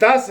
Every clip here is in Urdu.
10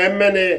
MNA,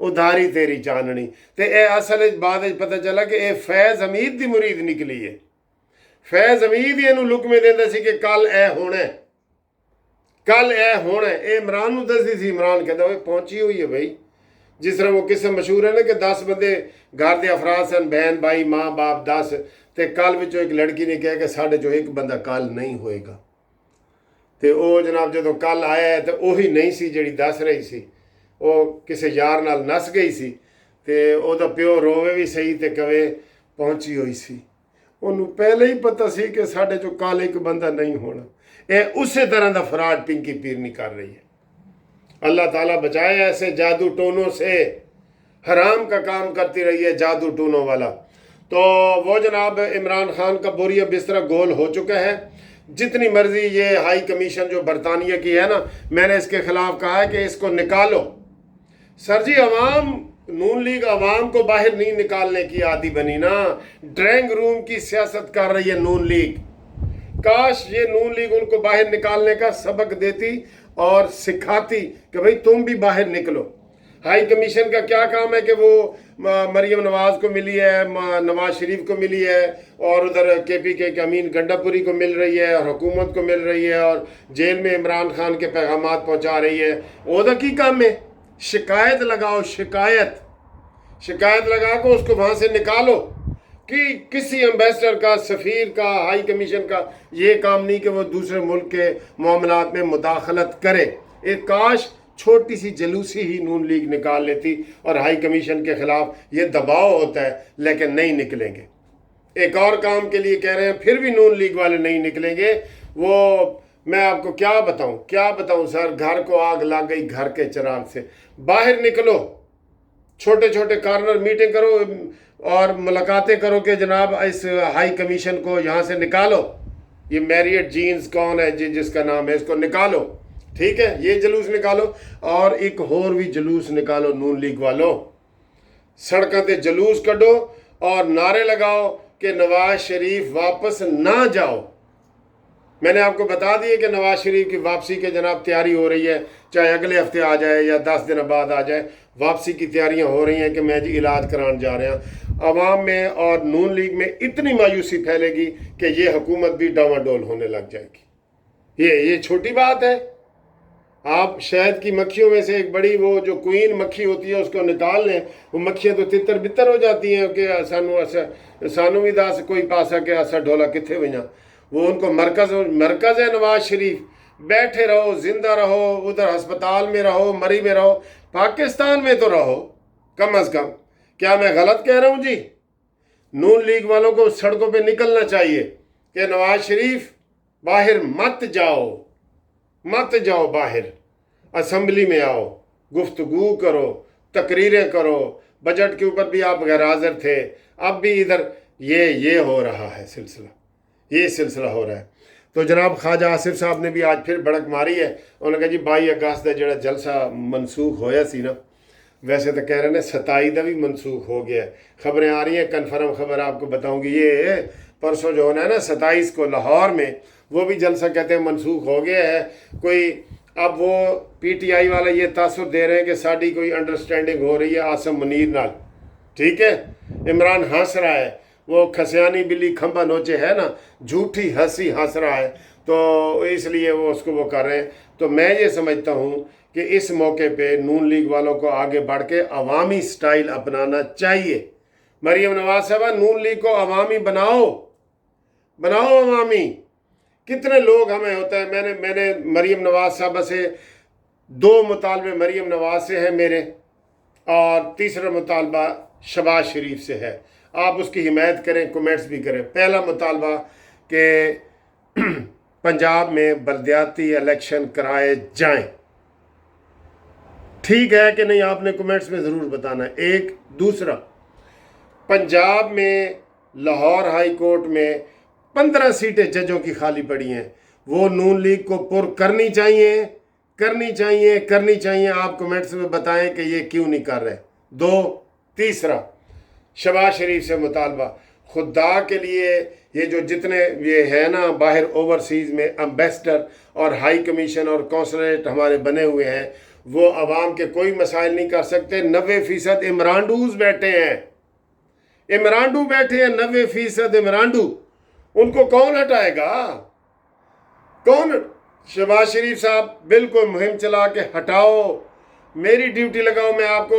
ادھاری تیری چاننی تے اے اصل بعد پتہ چلا کہ اے فیض حمید دی مرید نکلی ہے. فیض حمید ہی اینو لکمے دیندا سی کہ کل اے ہونا ہے، کل اے ہونا ہے. اے عمران نو دسدی سی، عمران کہتا ہوئے پہنچی ہوئی ہے بھائی. جس طرح وہ قسم مشہور ہے نا کہ 10 بندے گھر دے افراد سن، بہن بھائی ماں باپ 10، تے کل وچوں ایک لڑکی نے کہا کہ ساڈے چوں ایک بندہ کل نہیں ہوئے گا. تے او جناب جدوں کل آیا ہے تے وہی نہیں سی جڑی دس رہی سی، وہ کسے یار نال نس گئی سی تے او دا پیو رووے بھی صحیح تے کہے پہنچی ہوئی سی. انہوں پہلے ہی پتہ سی کہ ساڈے چوں کل ایک بندہ نہیں ہونا. اے اسی طرح دا فراڈ پنکی پیرنی کر رہی ہے. اللہ تعالیٰ بچائے ایسے جادو ٹونوں سے. حرام کا کام کرتی رہی ہے جادو ٹونوں والا. تو وہ جناب عمران خان کا بوریہ بستر گول ہو چکا ہے. جتنی مرضی یہ ہائی کمیشن جو برطانیہ کی ہے نا، میں نے اس کے خلاف کہا ہے کہ اس کو نکالو. سر جی عوام، نون لیگ عوام کو باہر نہیں نکالنے کی عادی بنی نا. ڈرائنگ روم کی سیاست کر رہی ہے نون لیگ. کاش یہ نون لیگ ان کو باہر نکالنے کا سبق دیتی اور سکھاتی کہ بھئی تم بھی باہر نکلو. ہائی کمیشن کا کیا کام ہے کہ وہ مریم نواز کو ملی ہے، نواز شریف کو ملی ہے، اور ادھر کے پی کے امین گنڈا پوری کو مل رہی ہے، اور حکومت کو مل رہی ہے، اور جیل میں عمران خان کے پیغامات پہنچا رہی ہے. عہدہ کی کام ہے؟ شکایت لگاؤ، شکایت لگا کے اس کو وہاں سے نکالو. کہ کسی ایمبیسڈر کا، سفیر کا، ہائی کمیشن کا یہ کام نہیں کہ وہ دوسرے ملک کے معاملات میں مداخلت کرے. ایک کاش چھوٹی سی جلوسی ہی نون لیگ نکال لیتی. اور ہائی کمیشن کے خلاف یہ دباؤ ہوتا ہے لیکن نہیں نکلیں گے. ایک اور کام کے لیے کہہ رہے ہیں پھر بھی نون لیگ والے نہیں نکلیں گے. وہ میں آپ کو کیا بتاؤں سر، گھر کو آگ لگ گئی گھر کے چراغ سے. باہر نکلو، چھوٹے چھوٹے کارنر میٹنگ کرو اور ملاقاتیں کرو کہ جناب اس ہائی کمیشن کو یہاں سے نکالو. یہ میریٹ جینز کون ہے جس کا نام ہے، اس کو نکالو. ٹھیک ہے، یہ جلوس نکالو. اور ایک اور بھی جلوس نکالو نون لیگ والوں. سڑکوں تے جلوس کڈو اور نعرے لگاؤ کہ نواز شریف واپس نہ جاؤ. میں نے آپ کو بتا دیے کہ نواز شریف کی واپسی کے جناب تیاری ہو رہی ہے، چاہے اگلے ہفتے آ جائے یا 10 دن بعد آ جائے. واپسی کی تیاریاں ہو رہی ہیں کہ میں جی علاج کران جا رہے ہیں. عوام میں اور نون لیگ میں اتنی مایوسی پھیلے گی کہ یہ حکومت بھی ڈاواڈول ہونے لگ جائے گی. یہ چھوٹی بات ہے. آپ شہد کی مکھیوں میں سے ایک بڑی وہ جو کوئین مکھی ہوتی ہے اس کو نکال لیں، وہ مکھیاں تو تتر بتر ہو جاتی ہیں کہ سانو بھی دس کوئی پاسا کہ ایسا ڈھولا کتنے ہوئیاں. وہ ان کو مرکز ہے نواز شریف. بیٹھے رہو، زندہ رہو، ادھر ہسپتال میں رہو، مری میں رہو، پاکستان میں تو رہو کم از کم. کیا میں غلط کہہ رہا ہوں جی؟ نون لیگ والوں کو سڑکوں پہ نکلنا چاہیے کہ نواز شریف باہر مت جاؤ باہر. اسمبلی میں آؤ، گفتگو کرو، تقریریں کرو. بجٹ کے اوپر بھی آپ غیر حاضر تھے. اب بھی ادھر یہ ہو رہا ہے سلسلہ ہو رہا ہے. تو جناب خواجہ آصف صاحب نے بھی آج پھر بڑک ماری ہے. انہوں نے کہا جی 22 اگست کا جڑا جلسہ منسوخ ہویا سی نا، ویسے تو کہہ رہے ہیں 27 کا بھی منسوخ ہو گیا ہے. خبریں آ رہی ہیں، کنفرم خبر آپ کو بتاؤں گی. یہ پرسوں جو ہونا ہے نا 27 کو لاہور میں، وہ بھی جلسہ کہتے ہیں منسوخ ہو گیا ہے. کوئی اب وہ پی ٹی آئی والا یہ تاثر دے رہے ہیں کہ ساری کوئی انڈرسٹینڈنگ ہو رہی ہے عاصم منیر نال. ٹھیک ہے، عمران ہنس رہا ہے، وہ کھسیانی بلی کھمبا نوچے ہے نا، جھوٹی ہنسی ہنس رہا ہے، تو اس لیے وہ اس کو وہ کر رہے ہیں. تو میں یہ سمجھتا ہوں کہ اس موقع پہ نون لیگ والوں کو آگے بڑھ کے عوامی سٹائل اپنانا چاہیے. مریم نواز صاحبہ، نون لیگ کو عوامی بناؤ عوامی. کتنے لوگ ہمیں ہوتا ہے، میں نے مریم نواز صاحبہ سے 2 مطالبے مریم نواز سے ہیں میرے، اور تیسرا مطالبہ شہباز شریف سے ہے. آپ اس کی حمایت کریں، کومنٹس بھی کریں. پہلا مطالبہ کہ پنجاب میں بلدیاتی الیکشن کرائے جائیں. ٹھیک ہے کہ نہیں؟ آپ نے کومنٹس میں ضرور بتانا ہے. ایک دوسرا، پنجاب میں لاہور ہائی کورٹ میں 15 سیٹیں ججوں کی خالی پڑی ہیں. وہ نون لیگ کو پر کرنی چاہیے. آپ کومنٹس میں بتائیں کہ یہ کیوں نہیں کر رہے. 2، تیسرا شہباز شریف سے مطالبہ، خدا کے لیے یہ جو جتنے یہ ہے نا باہر اوورسیز میں امبیسڈر اور ہائی کمیشن اور کونسلیٹ ہمارے بنے ہوئے ہیں، وہ عوام کے کوئی مسائل نہیں کر سکتے. 90% عمرانڈوز بیٹھے ہیں, عمرانڈو بیٹھے ہیں, 90% عمرانڈو. ان کو کون ہٹائے گا؟ کون؟ شہباز شریف صاحب بالکل مہم چلا کے ہٹاؤ, میری ڈیوٹی لگاؤ. میں آپ کو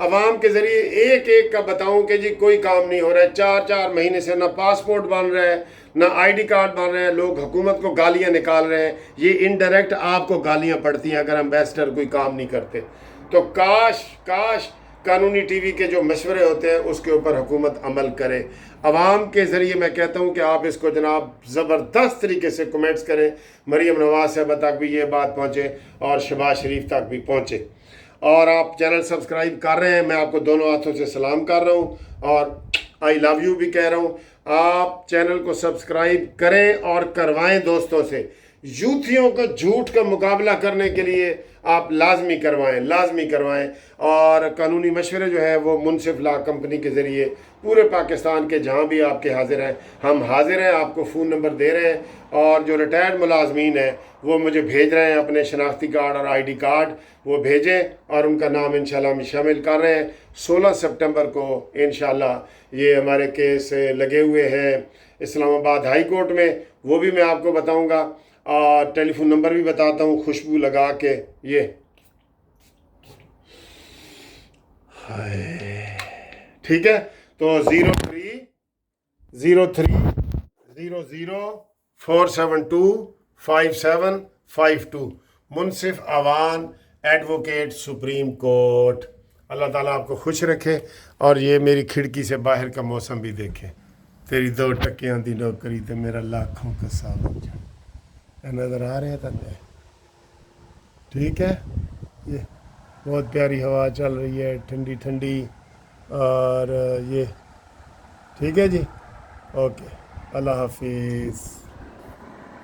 عوام کے ذریعے ایک ایک کا بتاؤں کہ جی کوئی کام نہیں ہو رہا ہے. 4 مہینے سے نہ پاسپورٹ بن رہا ہے, نہ آئی ڈی کارڈ بن رہے ہیں. لوگ حکومت کو گالیاں نکال رہے ہیں. یہ انڈائریکٹ آپ کو گالیاں پڑتی ہیں اگر امبیسڈر کوئی کام نہیں کرتے. تو کاش قانونی ٹی وی کے جو مشورے ہوتے ہیں اس کے اوپر حکومت عمل کرے. عوام کے ذریعے میں کہتا ہوں کہ آپ اس کو جناب زبردست طریقے سے کمنٹس کریں. مریم نواز صاحبہ تک بھی یہ بات پہنچے اور شہباز شریف تک بھی پہنچے. اور آپ چینل سبسکرائب کر رہے ہیں, میں آپ کو دونوں ہاتھوں سے سلام کر رہا ہوں اور آئی لو یو بھی کہہ رہا ہوں. آپ چینل کو سبسکرائب کریں اور کروائیں دوستوں سے. یوتھیوں کا جھوٹ کا مقابلہ کرنے کے لیے آپ لازمی کروائیں. اور قانونی مشورے جو ہے وہ منصف لا کمپنی کے ذریعے پورے پاکستان کے جہاں بھی آپ کے حاضر ہیں, ہم حاضر ہیں. آپ کو فون نمبر دے رہے ہیں اور جو ریٹائرڈ ملازمین ہیں وہ مجھے بھیج رہے ہیں اپنے شناختی کارڈ اور آئی ڈی کارڈ, وہ بھیجیں اور ان کا نام انشاءاللہ ہم شامل کر رہے ہیں. 16 سپٹمبر کو انشاءاللہ یہ ہمارے کیس لگے ہوئے ہیں اسلام آباد ہائی کورٹ میں, وہ بھی میں آپ کو بتاؤں گا. اور ٹیلی فون نمبر بھی بتاتا ہوں خوشبو لگا کے. یہ ٹھیک ہے, تو 030004725752 منصف عوان ایڈوکیٹ سپریم کورٹ. اللہ تعالیٰ آپ کو خوش رکھے اور یہ میری کھڑکی سے باہر کا موسم بھی دیکھے. تیری 2 ٹکیاں دی نوکری تے میرا لاکھوں کا ساون جان نظر آ رہے ہیں. ٹھیک ہے, یہ بہت پیاری ہوا چل رہی ہے, ٹھنڈی ٹھنڈی. اور یہ ٹھیک ہے جی, اوکے, اللہ حافظ.